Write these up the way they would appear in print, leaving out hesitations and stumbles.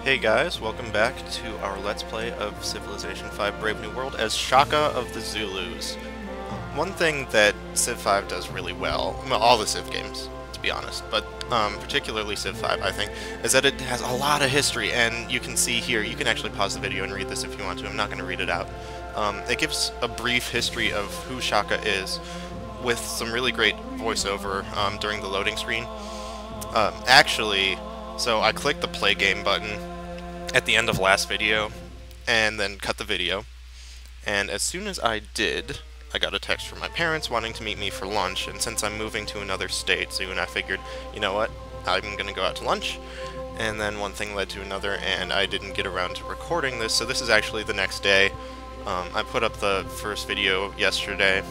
Hey guys, welcome back to our Let's Play of Civilization V Brave New World as Shaka of the Zulus. One thing that Civ 5 does really well, all the Civ games, to be honest, but particularly Civ 5, I think, is that it has a lot of history, and you can see here, you can actually pause the video and read this if you want to, I'm not going to read it out. It gives a brief history of who Shaka is, with some really great voiceover during the loading screen. So I clicked the play game button at the end of last video, and then cut the video, and as soon as I did, I got a text from my parents wanting to meet me for lunch, and since I'm moving to another state soon, I figured, you know what, I'm gonna go out to lunch, and then one thing led to another, and I didn't get around to recording this, so this is actually the next day. I put up the first video yesterday.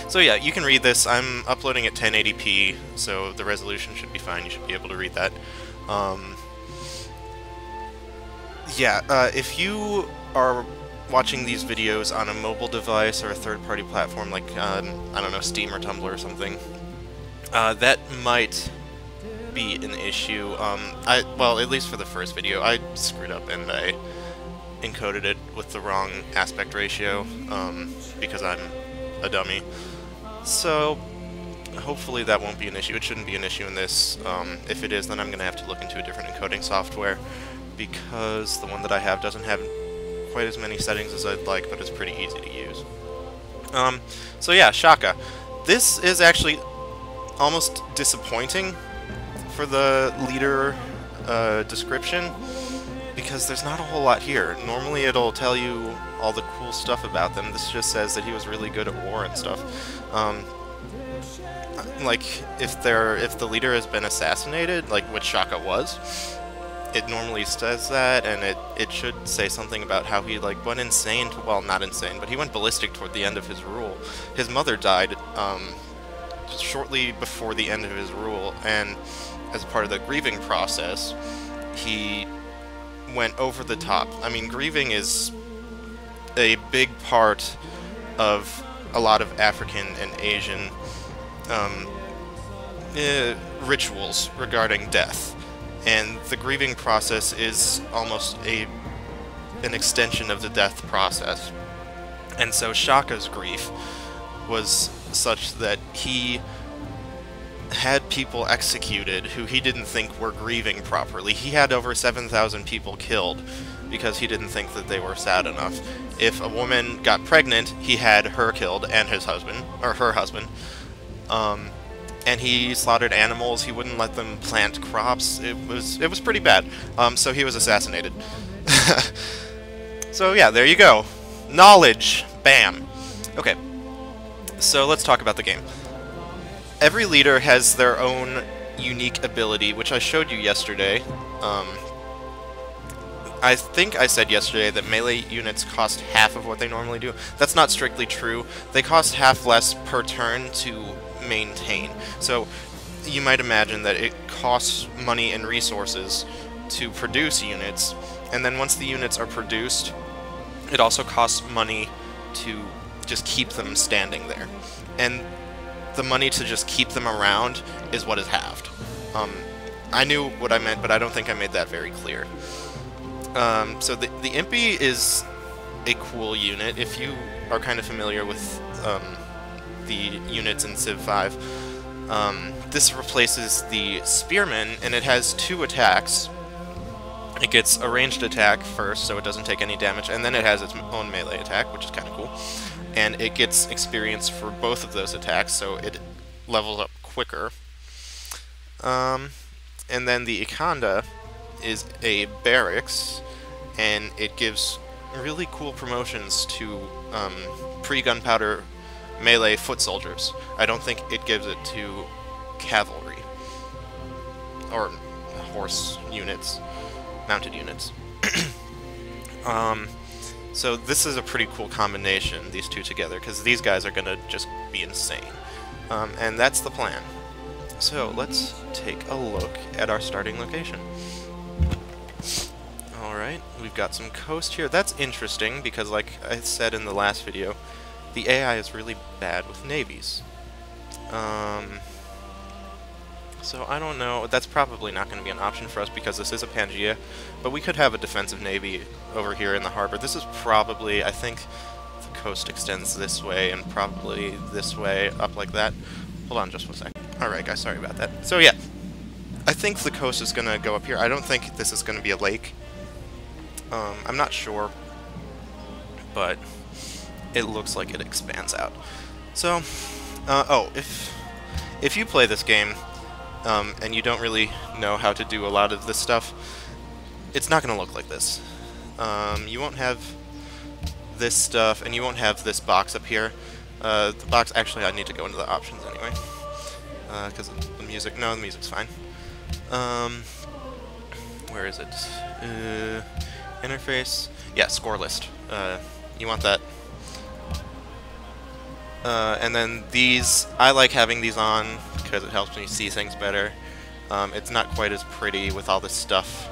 So yeah, you can read this. I'm uploading at 1080p, so the resolution should be fine. You should be able to read that. If you are watching these videos on a mobile device or a third-party platform like, I don't know, Steam or Tumblr or something, that might be an issue. Well, at least for the first video, I screwed up and I encoded it with the wrong aspect ratio, because I'm a dummy. So, hopefully that won't be an issue. It shouldn't be an issue in this. If it is, then I'm going to have to look into a different encoding software, because the one that I have doesn't have quite as many settings as I'd like, but it's pretty easy to use. So yeah, Shaka. This is actually almost disappointing for the leader description, because there's not a whole lot here. Normally it'll tell you all the cool stuff about them. This just says that he was really good at war and stuff. Like, if the leader has been assassinated, like what Shaka was, it normally says that, and it should say something about how he, like, went insane, well, not insane, but he went ballistic toward the end of his rule. His mother died, shortly before the end of his rule, and as part of the grieving process, he went over the top. I mean, grieving is a big part of a lot of African and Asian rituals regarding death. And the grieving process is almost an extension of the death process. And so Shaka's grief was such that he had people executed who he didn't think were grieving properly. He had over 7,000 people killed because he didn't think that they were sad enough. If a woman got pregnant, he had her killed and his husband, or her husband. And he slaughtered animals. He wouldn't let them plant crops. It was pretty bad. So he was assassinated. So yeah, there you go. Knowledge. Bam. Okay. So let's talk about the game. Every leader has their own unique ability, which I showed you yesterday. I think I said yesterday that melee units cost half of what they normally do. That's not strictly true. They cost half less per turn to maintain. So you might imagine that it costs money and resources to produce units, and then once the units are produced, it also costs money to just keep them standing there. And the money to just keep them around is what is halved. I knew what I meant, but I don't think I made that very clear. So the Impis is a cool unit. If you are kind of familiar with the units in Civ 5, this replaces the spearmen, and it has 2 attacks. It gets a ranged attack first, so it doesn't take any damage, and then it has its own melee attack, which is kind of cool. And it gets experience for both of those attacks, so it levels up quicker. And then the Ikanda is a barracks, and it gives really cool promotions to pre-gunpowder melee foot soldiers. I don't think it gives it to cavalry, or horse units, mounted units. So this is a pretty cool combination, these two together, because these guys are going to just be insane. And that's the plan. So let's take a look at our starting location. Alright, we've got some coast here. That's interesting, because like I said in the last video, the AI is really bad with navies. So I don't know, that's probably not going to be an option for us because this is a Pangaea, but we could have a defensive navy over here in the harbor. This is probably, I think the coast extends this way and probably this way, up like that. Hold on just 1 second. Alright guys, sorry about that. So yeah, I think the coast is going to go up here. I don't think this is going to be a lake. I'm not sure, but it looks like it expands out. So, oh, if you play this game, and you don't really know how to do a lot of this stuff, it's not going to look like this. You won't have this stuff, and you won't have this box up here. The box, actually, I need to go into the options anyway, because the music, no, the music's fine. Where is it? Interface, yeah, score list. You want that. And then these, I like having these on because it helps me see things better. It's not quite as pretty with all this stuff.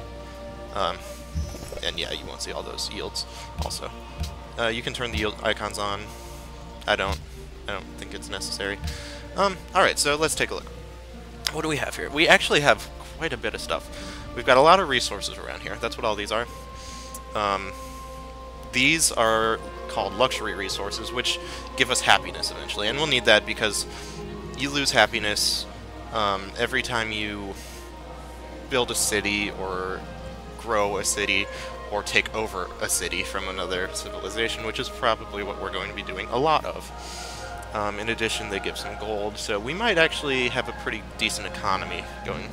And yeah, you won't see all those yields also. You can turn the yield icons on. I don't think it's necessary. Alright, so let's take a look. What do we have here? We actually have quite a bit of stuff. We've got a lot of resources around here. That's what all these are. These are called luxury resources, which give us happiness eventually, and we'll need that because you lose happiness every time you build a city or grow a city or take over a city from another civilization, which is probably what we're going to be doing a lot of. In addition, they give some gold, so we might actually have a pretty decent economy going.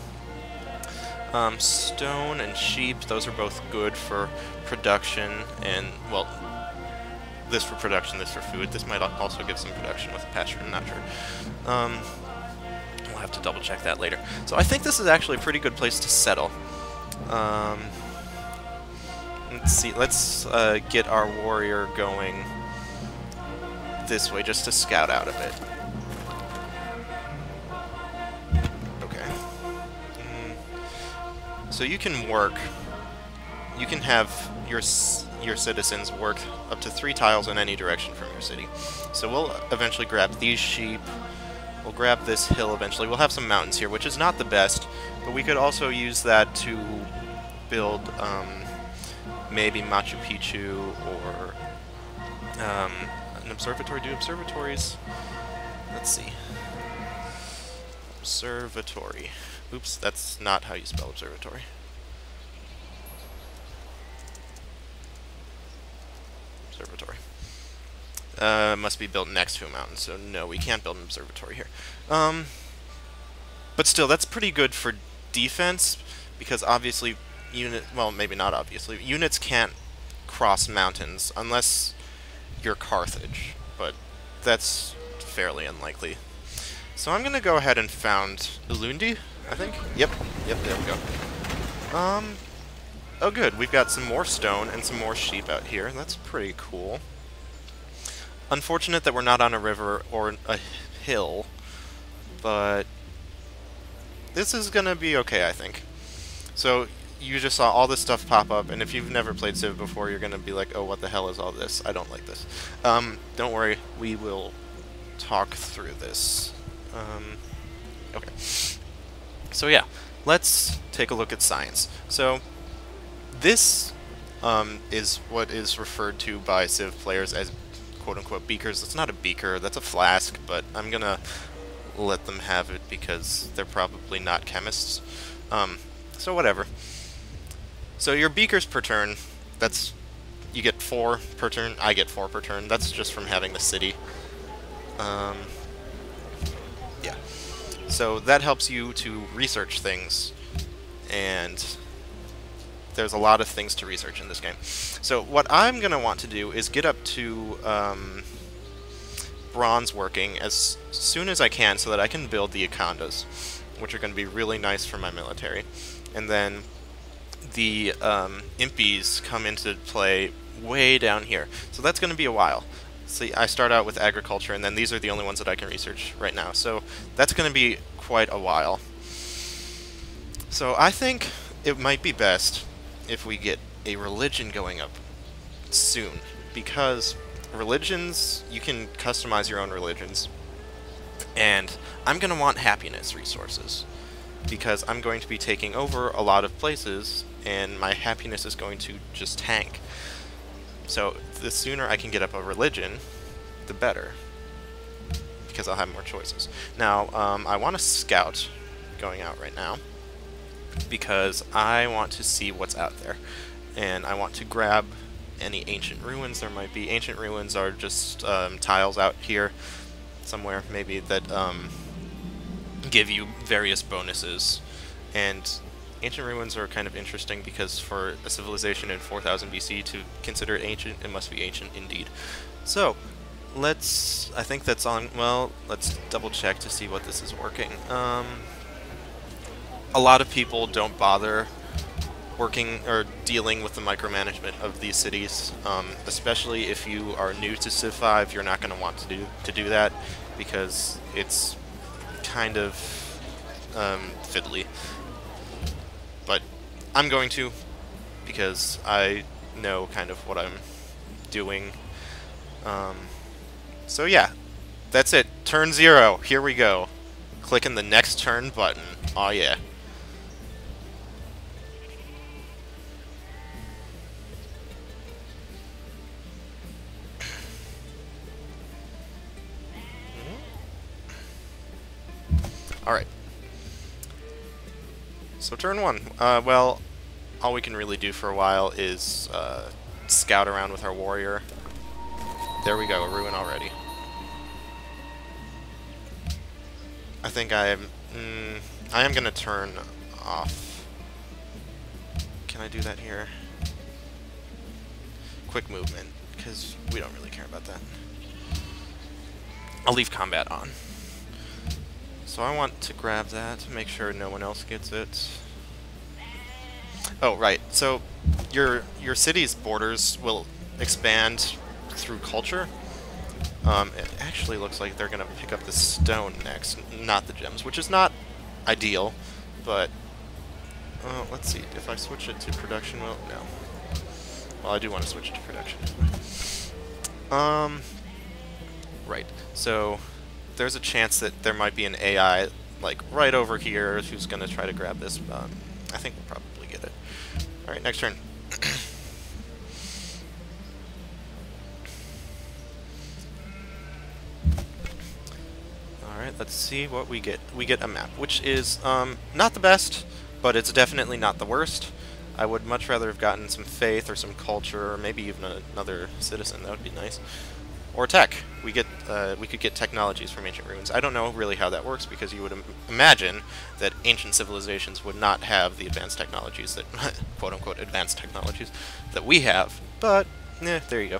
Stone and sheep, those are both good for production, and, well, this for production, this for food. This might also give some production with pasture, I'm not sure. We'll have to double check that later. So I think this is actually a pretty good place to settle. Let's see, let's get our warrior going this way just to scout out a bit. Okay. So you can work, you can have your citizens work up to 3 tiles in any direction from your city. So we'll eventually grab these sheep, we'll grab this hill eventually, we'll have some mountains here, which is not the best, but we could also use that to build maybe Machu Picchu or an observatory. Do observatories? Let's see. Observatory. Oops, that's not how you spell observatory. Observatory. Must be built next to a mountain, so no, we can't build an observatory here. But still, that's pretty good for defense, because obviously well, maybe not obviously, units can't cross mountains unless you're Carthage, but that's fairly unlikely. So I'm gonna go ahead and found Ulundi, I think? Yep, there we go. Oh good, we've got some more stone and some more sheep out here. That's pretty cool. Unfortunate that we're not on a river or a hill, but this is gonna be okay, I think. So you just saw all this stuff pop up, and if you've never played Civ before, you're gonna be like, oh, what the hell is all this? I don't like this. Don't worry, we will talk through this. Okay. So yeah, let's take a look at science. So this is what is referred to by Civ players as quote-unquote beakers. It's not a beaker, that's a flask, but I'm gonna let them have it because they're probably not chemists. So whatever. So your beakers per turn, that's, you get 4 per turn, I get 4 per turn, that's just from having the city. Yeah. So that helps you to research things, and there's a lot of things to research in this game. So what I'm going to want to do is get up to bronze working as soon as I can so that I can build the Akandas, which are going to be really nice for my military. And then the Impis come into play way down here. So that's going to be a while. See, I start out with agriculture, and then these are the only ones that I can research right now. So that's going to be quite a while. So I think it might be best if we get a religion going up soon, because religions, you can customize your own religions, and I'm going to want happiness resources. because I'm going to be taking over a lot of places, and my happiness is going to just tank. So the sooner I can get up a religion, the better, because I'll have more choices. Now, I want to scout going out right now, because I want to see what's out there, and I want to grab any ancient ruins there might be. Ancient ruins are just tiles out here somewhere, maybe, that give you various bonuses. And ancient ruins are kind of interesting because for a civilization in 4000 BC to consider it ancient, it must be ancient indeed. So, I think that's on, well, let's double check to see what this is working. A lot of people don't bother working or dealing with the micromanagement of these cities, especially if you are new to Civ 5. You're not going to want to do that because it's kind of fiddly. But I'm going to, because I know kind of what I'm doing. So yeah, that's it. Turn 0. Here we go. Clicking the next turn button. Oh yeah. Alright. So turn 1. Well, all we can really do for a while is scout around with our warrior. There we go, a ruin already. I think I am going to turn off. Can I do that here? Quick movement, because we don't really care about that. I'll leave combat on. So I want to grab that to make sure no one else gets it. Oh, right. So your city's borders will expand through culture. It actually looks like they're going to pick up the stone next, not the gems, which is not ideal, but let's see. If I switch it to production mode, no. Well, I do want to switch it to production. Right. So there's a chance that there might be an AI, like, right over here who's going to try to grab this. I think we'll probably get it. Alright, next turn. Alright, let's see what we get. We get a map, which is not the best, but it's definitely not the worst. I would much rather have gotten some faith or some culture, or maybe even another citizen. That would be nice. Or tech. We could get technologies from ancient ruins. I don't know really how that works, because you would imagine that ancient civilizations would not have the advanced technologies that, quote-unquote, advanced technologies that we have. But, there you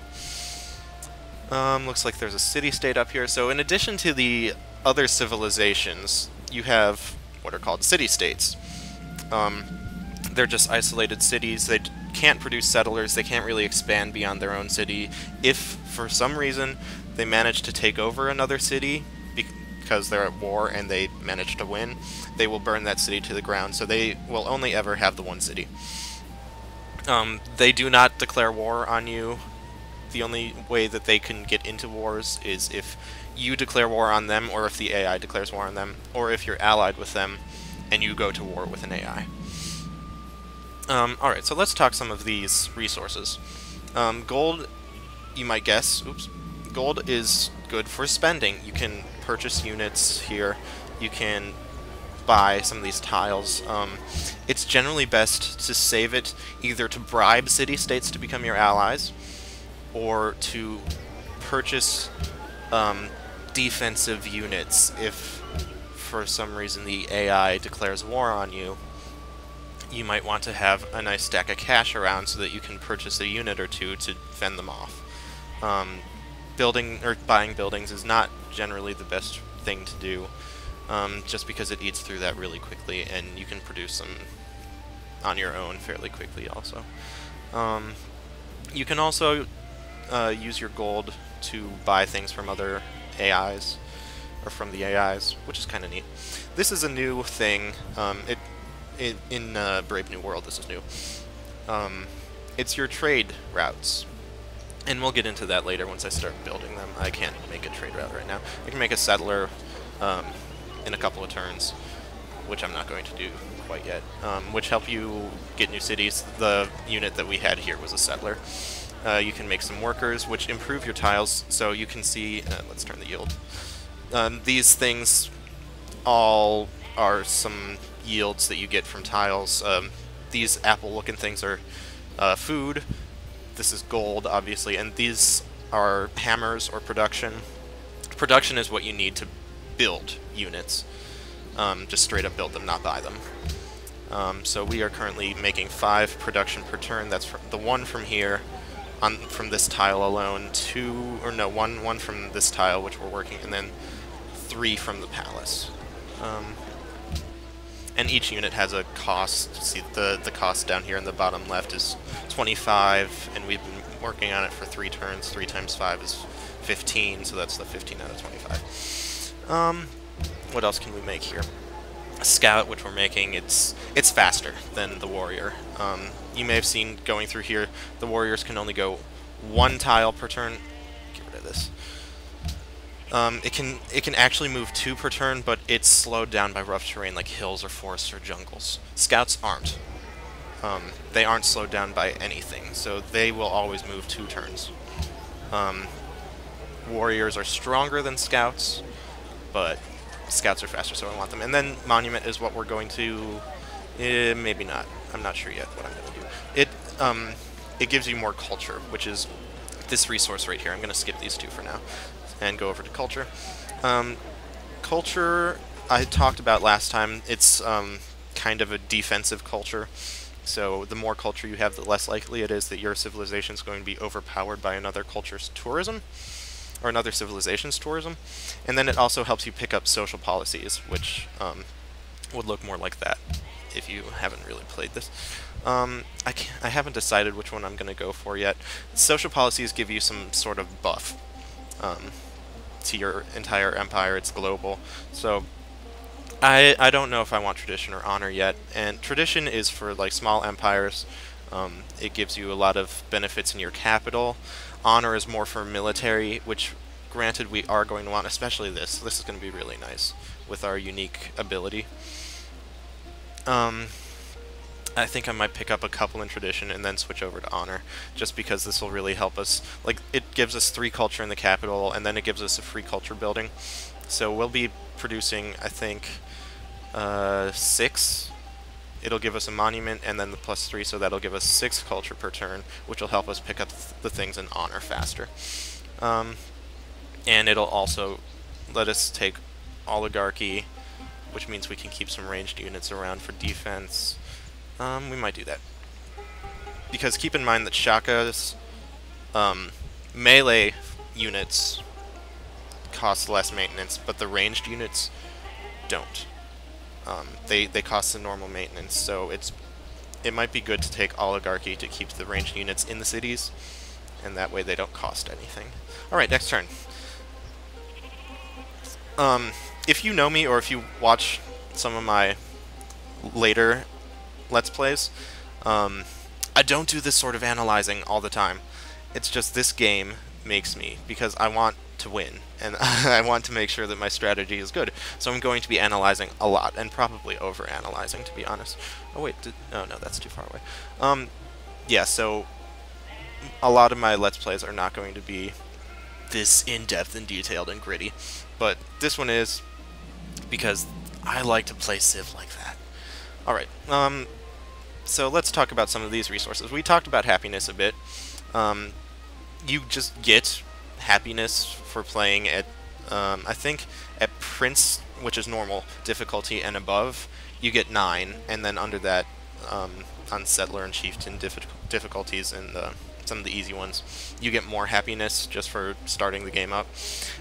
go. Looks like there's a city-state up here. So in addition to the other civilizations, you have what are called city-states. They're just isolated cities. They can't produce settlers. They can't really expand beyond their own city. If, for some reason, they manage to take over another city because they're at war and they manage to win, they will burn that city to the ground, so they will only ever have the one city. They do not declare war on you. The only way that they can get into wars is if you declare war on them, or if the AI declares war on them, or if you're allied with them and you go to war with an AI. Alright, so let's talk some of these resources. Gold, you might guess, gold is good for spending. You can purchase units here. You can buy some of these tiles. It's generally best to save it either to bribe city-states to become your allies, or to purchase defensive units if, for some reason, the AI declares war on you. You might want to have a nice stack of cash around so that you can purchase a unit or two to fend them off. Building or buying buildings is not generally the best thing to do, just because it eats through that really quickly, and you can produce them on your own fairly quickly also. You can also use your gold to buy things from other AIs, or from the AIs, which is kind of neat. This is a new thing. In Brave New World, this is new. It's your trade routes. And we'll get into that later once I start building them. I can't make a trade route right now. I can make a settler in a couple of turns. which I'm not going to do quite yet, which help you get new cities. The unit that we had here was a settler. You can make some workers, which improve your tiles, so you can see, let's turn the yield. These things all are some yields that you get from tiles. These apple-looking things are food. This is gold, obviously, and these are hammers or production. Production is what you need to build units. Just straight up build them, not buy them. So we are currently making 5 production per turn. That's the 1 from here, from this tile alone, 1 from this tile, which we're working, and then 3 from the palace. And each unit has a cost. See, the cost down here in the bottom left is 25, and we've been working on it for 3 turns. 3 times 5 is 15, so that's the 15 out of 25. What else can we make here? A scout, which we're making, it's faster than the warrior. You may have seen going through here, the warriors can only go 1 tile per turn. Get rid of this. It can actually move 2 per turn, but it's slowed down by rough terrain like hills or forests or jungles. Scouts aren't. They aren't slowed down by anything, so they will always move 2 turns. Warriors are stronger than scouts, but scouts are faster, so I want them. And then monument is what we're going to... maybe not. I'm not sure yet what I'm going to do. It gives you more culture, which is this resource right here. I'm going to skip these 2 for now and go over to culture. Culture, I talked about last time. It's kind of a defensive culture. So the more culture you have, the less likely it is that your civilization is going to be overpowered by another culture's tourism, or another civilization's tourism. And then it also helps you pick up social policies, which would look more like that if you haven't really played this. I haven't decided which one I'm going to go for yet. Social policies give you some sort of buff to your entire empire. It's global. So I don't know if I want tradition or honor yet. And tradition is for like small empires. It gives you a lot of benefits in your capital. Honor is more for military, which granted we are going to want, especially this. This is going to be really nice with our unique ability. I think I might pick up a couple in tradition and then switch over to honor, just because this will really help us. Like, it gives us 3 culture in the capital, and then it gives us a free culture building. So we'll be producing, I think, 6. It'll give us a monument and then the +3, so that'll give us 6 culture per turn, which will help us pick up the things in honor faster. And it'll also let us take oligarchy, which means we can keep some ranged units around for defense. We might do that. Because keep in mind that Shaka's melee units cost less maintenance, but the ranged units don't. They cost the normal maintenance, so it might be good to take oligarchy to keep the ranged units in the cities, and that way they don't cost anything. Alright, next turn. If you know me, or if you watch some of my later Let's Plays, I don't do this sort of analyzing all the time. It's just this game makes me, because I want to win, and I want to make sure that my strategy is good. So I'm going to be analyzing a lot, and probably over-analyzing, to be honest. Oh wait, oh no, that's too far away. Yeah, so a lot of my Let's Plays are not going to be this in-depth and detailed and gritty, but this one is, because I like to play Civ like that. Alright, so let's talk about some of these resources. We talked about happiness a bit. You just get happiness for playing at, I think, at Prince, which is normal difficulty, and above, you get 9, and then under that, on Settler and Chieftain difficulties and some of the easy ones, you get more happiness just for starting the game up.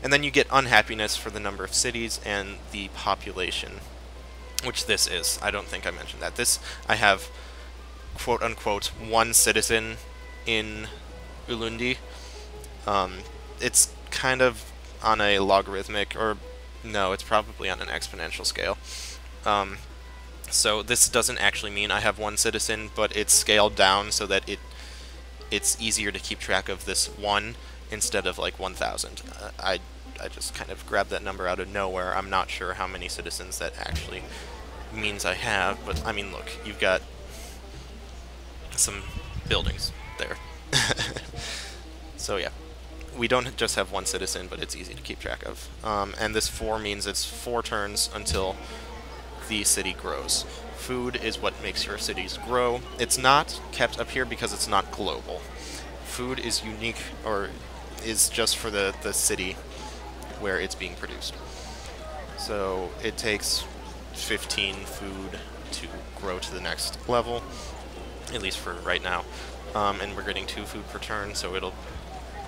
And then you get unhappiness for the number of cities and the population, which this is. I don't think I mentioned that. This, I have, quote-unquote, 1 citizen in Ulundi. It's kind of on a logarithmic, or no, it's probably on an exponential scale. So this doesn't actually mean I have 1 citizen, but it's scaled down so that it's easier to keep track of this 1 instead of like 1,000. I just kind of grabbed that number out of nowhere. I'm not sure how many citizens that actually means I have, but I mean, look, you've got some buildings there. So yeah, we don't just have one citizen, but it's easy to keep track of. And this 4 means it's 4 turns until the city grows. Food is what makes your cities grow. It's not kept up here because it's not global. Food is unique, or is just for the city where it's being produced. So it takes 15 food to grow to the next level, at least for right now. And we're getting 2 food per turn, so it'll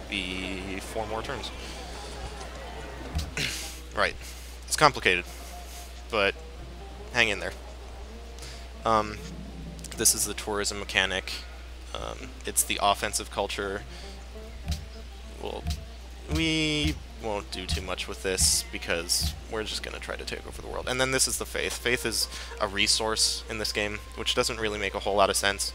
be 4 more turns. Right. It's complicated, but hang in there. This is the tourism mechanic. It's the offensive culture. Well, we won't do too much with this because we're just going to try to take over the world. And then this is the faith. Faith is a resource in this game, which doesn't really make a whole lot of sense.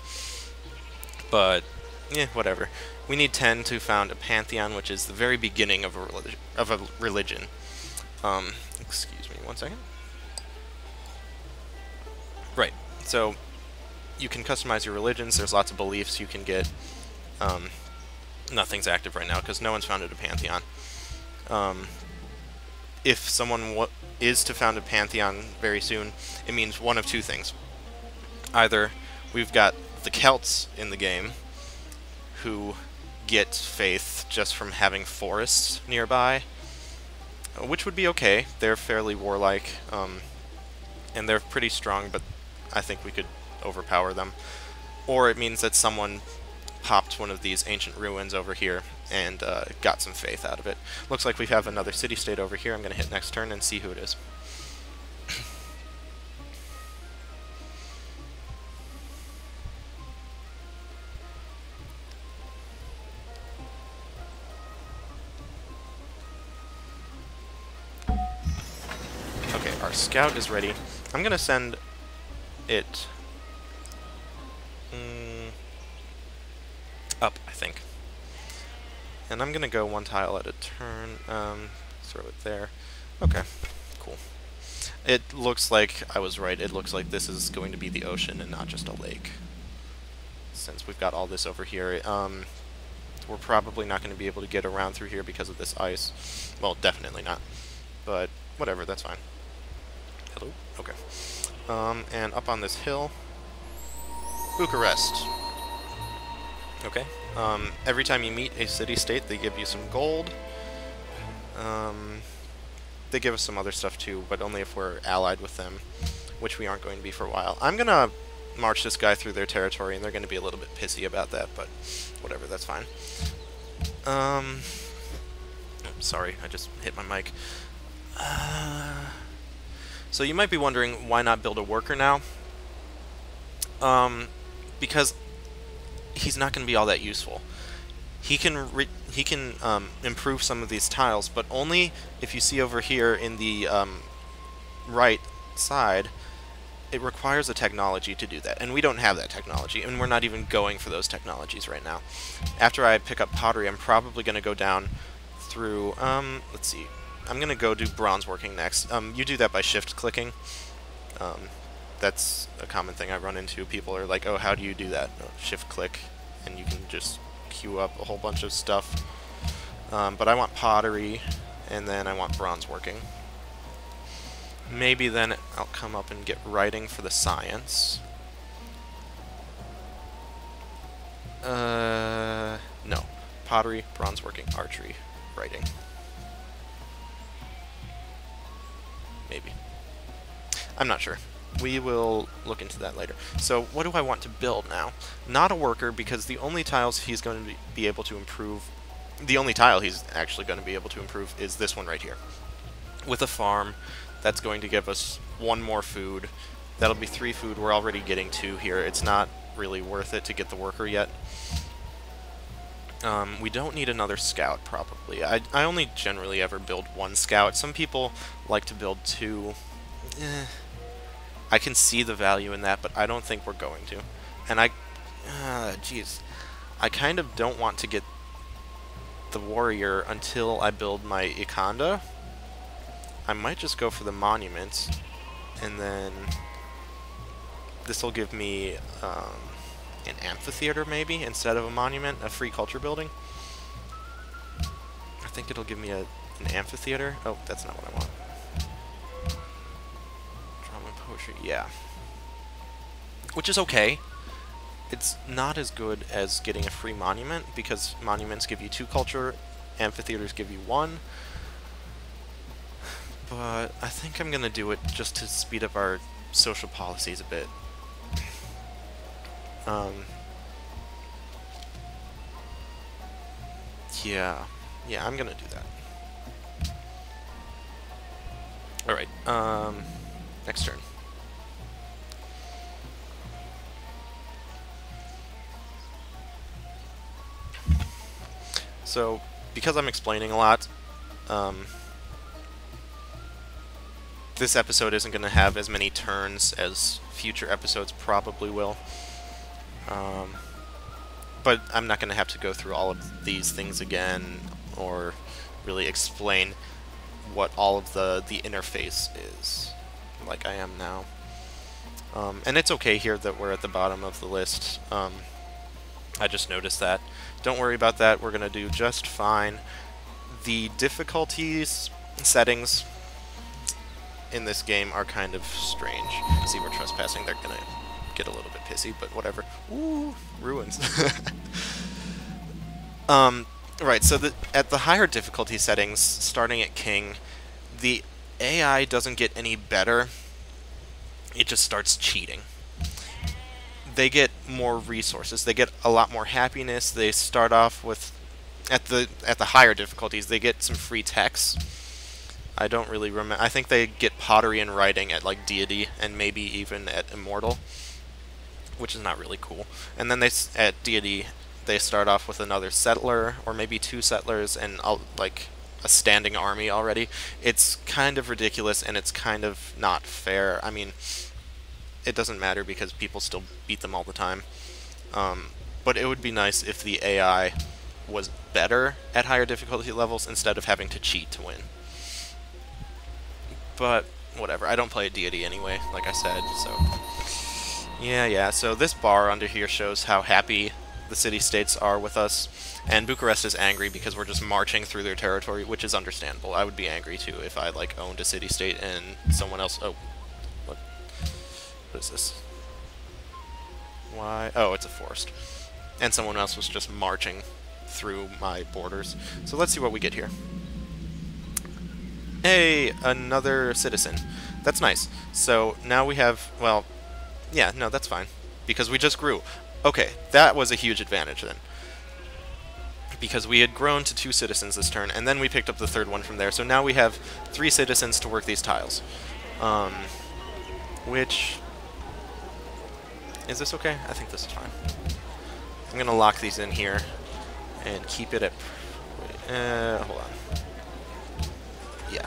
But, yeah, whatever. We need 10 to found a pantheon, which is the very beginning of a religion. Excuse me one second. Right. So you can customize your religions. There's lots of beliefs you can get. Nothing's active right now because no one's founded a pantheon. If someone is to found a pantheon very soon, it means one of 2 things. Either we've got the Celts in the game who get faith just from having forests nearby, which would be okay. They're fairly warlike, and they're pretty strong, but I think we could overpower them. Or it means that someone popped one of these ancient ruins over here and got some faith out of it. Looks like we have another city-state over here. I'm going to hit next turn and see who it is. Okay, our scout is ready. I'm going to send it up, I think. And I'm going to go 1 tile at a turn. Throw it there. Okay, cool. It looks like I was right. It looks like this is going to be the ocean and not just a lake. Since we've got all this over here, we're probably not going to be able to get around through here because of this ice. Well, definitely not. But whatever, that's fine. Hello? Okay. And up on this hill, Bucharest. Okay. Every time you meet a city-state, they give you some gold. They give us some other stuff too, but only if we're allied with them, which we aren't going to be for a while. I'm going to march this guy through their territory, and they're going to be a little bit pissy about that, but whatever, that's fine. Sorry, I just hit my mic. So you might be wondering, why not build a worker now? Because he's not going to be all that useful. He can improve some of these tiles, but only if you see over here in the right side, it requires a technology to do that, and we don't have that technology, and we're not even going for those technologies right now. After I pick up pottery, I'm probably going to go down through, let's see, I'm going to go do bronze working next. You do that by shift clicking. That's a common thing I run into. People are like, oh, how do you do that? Oh, shift click, and you can just queue up a whole bunch of stuff. But I want pottery, and then I want bronze working. Maybe then I'll come up and get writing for the science. No. Pottery, bronze working, archery, writing. Maybe. I'm not sure. We will look into that later. So what do I want to build now? Not a worker, because the only tiles he's going to be able to improve, the only tile he's actually going to be able to improve is this one right here. With a farm, that's going to give us 1 more food. That'll be 3 food. We're already getting 2 here. It's not really worth it to get the worker yet. We don't need another scout, probably. I only generally ever build 1 scout. Some people like to build 2. I can see the value in that, but I don't think we're going to. And geez. I kind of don't want to get the warrior until I build my Ikanda. I might just go for the monuments, and then this will give me an amphitheater, maybe, instead of a monument, a free culture building. I think it'll give me an amphitheater. Oh, that's not what I want. Drama and poetry, yeah. Which is okay. It's not as good as getting a free monument, because monuments give you 2 culture, amphitheaters give you 1. But I think I'm gonna do it just to speed up our social policies a bit. Yeah, I'm gonna do that. Alright, next turn. So, because I'm explaining a lot, this episode isn't going to have as many turns as future episodes probably will. But I'm not going to have to go through all of these things again, or really explain what all of the interface is, like I am now. And it's okay here that we're at the bottom of the list. I just noticed that. Don't worry about that, we're going to do just fine. The difficulties settings in this game are kind of strange. See, we're trespassing, they're going to get a little bit pissy, but whatever. Ooh, ruins. Right, so at the higher difficulty settings, starting at King, the AI doesn't get any better, it just starts cheating. They get more resources, they get a lot more happiness, they start off with, at the higher difficulties, they get some free techs. I don't really remember, I think they get pottery and writing at like deity, and maybe even at immortal, which is not really cool. And then at deity, they start off with another settler, or maybe 2 settlers, and like a standing army already. It's kind of ridiculous, and it's kind of not fair. I mean, it doesn't matter because people still beat them all the time. But it would be nice if the AI was better at higher difficulty levels instead of having to cheat to win. But whatever, I don't play a deity anyway, like I said, so... Yeah, so this bar under here shows how happy the city-states are with us, and Bucharest is angry because we're just marching through their territory, which is understandable. I would be angry too if I, like, owned a city-state and someone else... Oh, what is this? Why? Oh, it's a forest. And someone else was just marching through my borders. So let's see what we get here. Hey, another citizen. That's nice. So now we have, well, yeah, no, that's fine. Because we just grew. Okay, that was a huge advantage then. Because we had grown to 2 citizens this turn, and then we picked up the 3rd one from there. So now we have 3 citizens to work these tiles. Which... Is this okay? I think this is fine. I'm gonna lock these in here and keep it at... hold on. Yeah.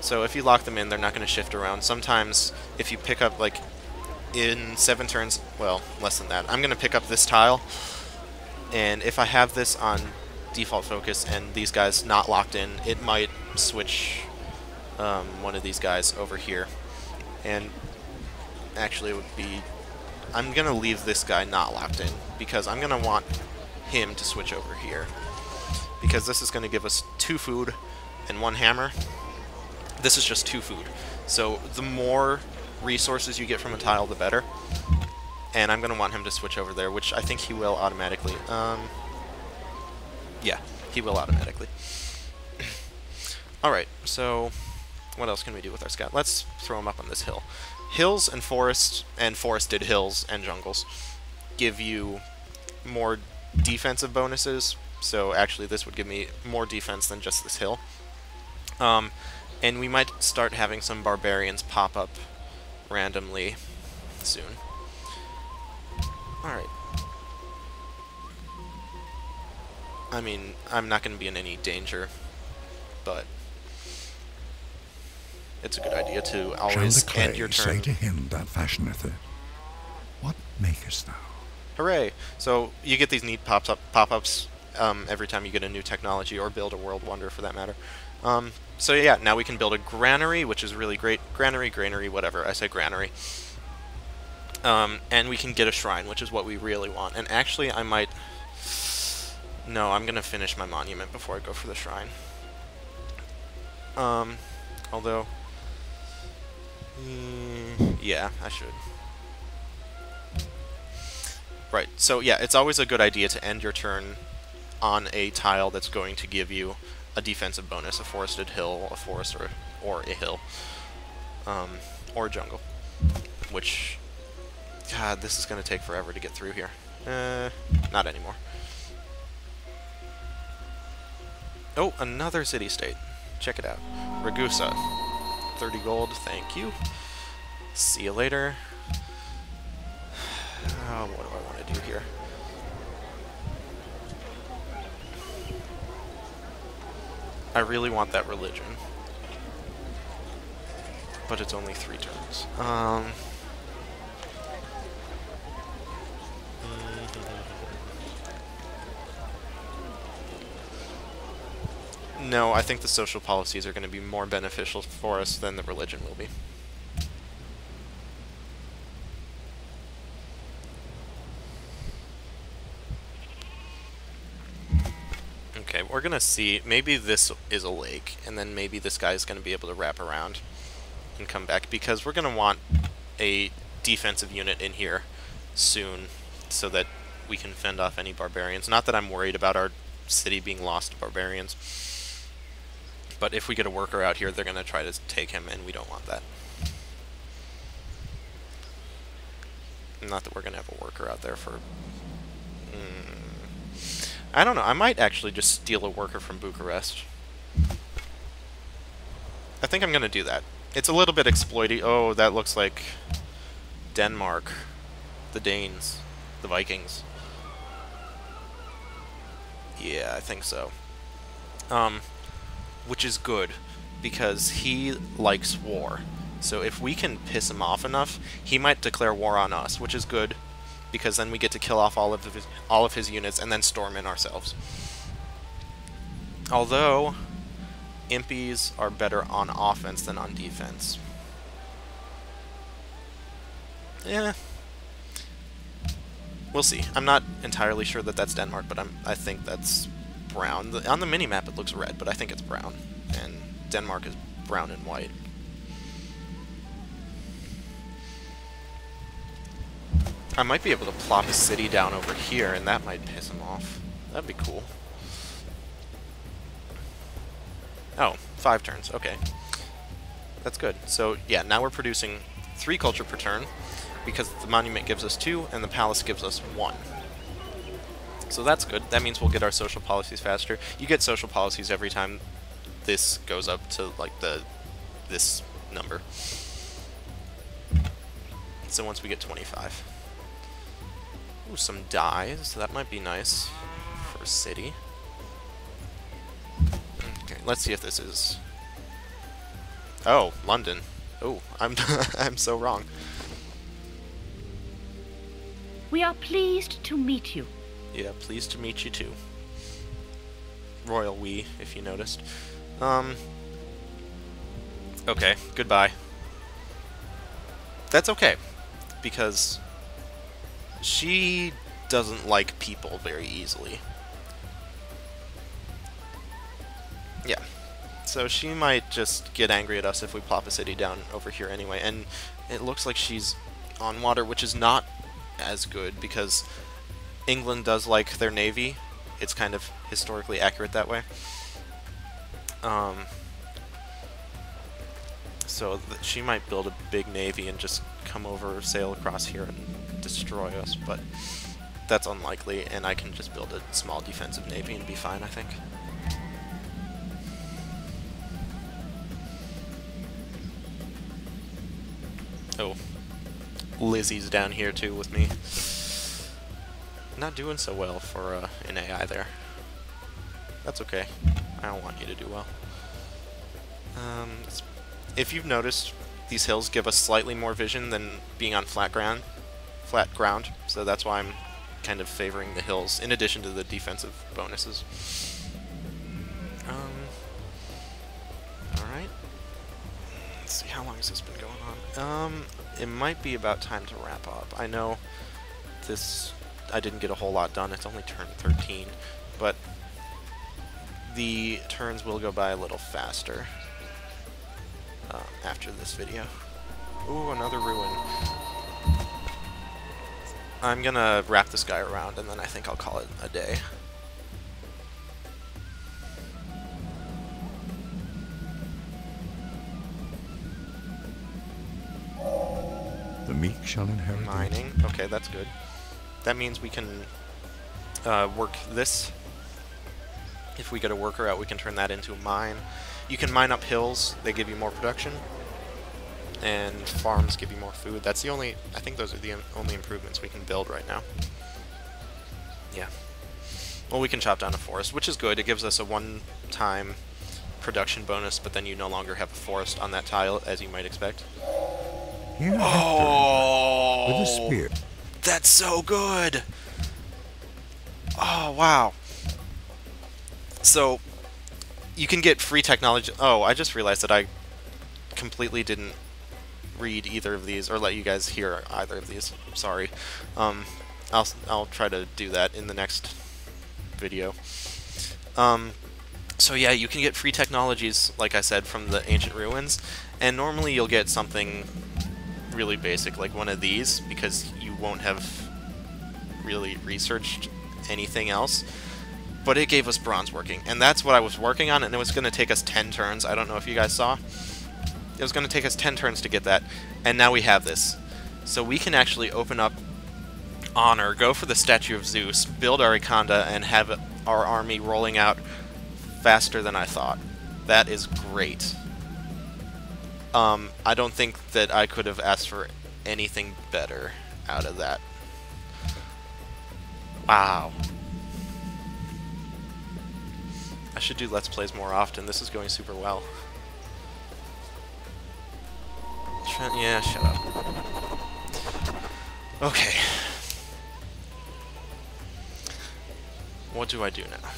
So if you lock them in, they're not going to shift around. Sometimes, if you pick up, like, in 7 turns, well, less than that, I'm going to pick up this tile, and if I have this on default focus and these guys not locked in, it might switch one of these guys over here. And actually it would be... I'm going to leave this guy not locked in, because I'm going to want him to switch over here. Because this is going to give us 2 food and 1 hammer. This is just 2 food. So the more resources you get from a tile, the better. And I'm going to want him to switch over there, which I think he will automatically. Yeah, he will automatically. Alright, so what else can we do with our scout? Let's throw him up on this hill. Hills and forests, and forested hills and jungles, give you more defensive bonuses. So actually this would give me more defense than just this hill. And we might start having some barbarians pop up randomly soon. Alright. I mean, I'm not going to be in any danger, but it's a good idea to always end your turn. Say to him that fashioneth it, what makest thou? Hooray! So you get these neat pop-ups every time you get a new technology or build a world wonder, for that matter. So yeah, now we can build a granary, which is really great. Granary, whatever. I say granary. And we can get a shrine, which is what we really want. And actually, I might... No, I'm gonna finish my monument before I go for the shrine. Although... yeah, I should. Right, so yeah, it's always a good idea to end your turn on a tile that's going to give you a defensive bonus, a forested hill, a forest, or a hill. Or a jungle. Which... God, this is going to take forever to get through here. Not anymore. Oh, another city-state. Check it out. Ragusa. 30 gold, thank you. See you later. Oh, what do I want to do here? I really want that religion. But it's only 3 turns. No, I think the social policies are going to be more beneficial for us than the religion will be. Okay, we're going to see. Maybe this is a lake, and then maybe this guy's going to be able to wrap around and come back, because we're going to want a defensive unit in here soon so that we can fend off any barbarians. Not that I'm worried about our city being lost to barbarians. But if we get a worker out here, they're going to try to take him, and we don't want that. Not that we're going to have a worker out there for... I don't know. I might actually just steal a worker from Bucharest. I think I'm going to do that. It's a little bit exploity. Oh, that looks like Denmark. The Danes. The Vikings. Yeah, I think so. Which is good, because he likes war. So if we can piss him off enough, he might declare war on us, which is good, because then we get to kill off all of his units and then storm in ourselves. Although, Impis are better on offense than on defense. Yeah. We'll see. I'm not entirely sure that that's Denmark, but I think that's brown. On the mini-map it looks red, but I think it's brown. And Denmark is brown and white. I might be able to plop a city down over here, and that might piss him off. That'd be cool. Oh, 5 turns. Okay. That's good. So, yeah, now we're producing 3 culture per turn, because the monument gives us 2, and the palace gives us 1. So that's good. That means we'll get our social policies faster. You get social policies every time this goes up to, like, this number. So once we get 25. Ooh, some dyes. That might be nice for a city. Okay, let's see if this is... Oh, London. Oh, I'm I'm so wrong. We are pleased to meet you. Yeah, pleased to meet you too. Royal we, if you noticed. Okay, goodbye. That's okay, because she doesn't like people very easily. Yeah. So she might just get angry at us if we plop a city down over here anyway, and it looks like she's on water, which is not as good, because England does like their navy. It's kind of historically accurate that way. So she might build a big navy and just come over, sail across here, and destroy us, but that's unlikely, and I can just build a small defensive navy and be fine, I think. Oh, Lizzie's down here too with me. Not doing so well for an AI there. That's okay. I don't want you to do well. If you've noticed, these hills give us slightly more vision than being on flat ground, so that's why I'm kind of favoring the hills, in addition to the defensive bonuses. Let's see, how long has this been going on? It might be about time to wrap up. I know I didn't get a whole lot done. It's only turn 13, but the turns will go by a little faster after this video. Ooh, another ruin. I'm gonna wrap this guy around, and then I think I'll call it a day. The meek shall inherit. Mining. Okay, that's good. That means we can work this. If we get a worker out, we can turn that into a mine. You can mine up hills. They give you more production. And farms give you more food. That's the only... I think those are the only improvements we can build right now. Yeah. Well, we can chop down a forest, which is good. It gives us a one-time production bonus, but then you no longer have a forest on that tile, as you might expect. Here, Oh! with a spear. That's so good! Oh, wow. So, you can get free technology... Oh, I just realized that I completely didn't read either of these, or let you guys hear either of these. Sorry. I'll try to do that in the next video. So yeah, you can get free technologies, like I said, from the ancient ruins, and normally you'll get something really basic, like one of these, because you won't have really researched anything else. But it gave us bronze working, and that's what I was working on, and it was going to take us 10 turns. I don't know if you guys saw. It was going to take us 10 turns to get that, and now we have this. So we can actually open up Honor, go for the Statue of Zeus, build our Ikonda, and have our army rolling out faster than I thought. That is great. I don't think that I could have asked for anything better out of that. Wow. I should do Let's Plays more often. This is going super well. Yeah, shut up. Okay. What do I do now?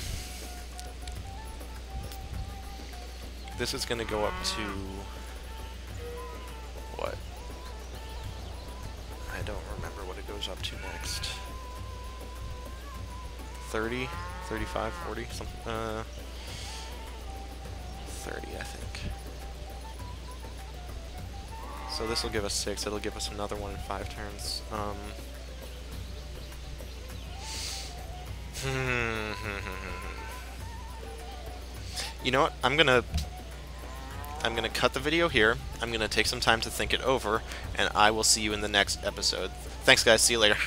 This is going to go up to... what? I don't remember what it goes up to next. 30? 35? 40? Something? 30, I think. So this will give us 6. It'll give us another one in 5 turns. You know what? I'm gonna cut the video here. I'm gonna take some time to think it over, and I will see you in the next episode. Thanks, guys. See you later.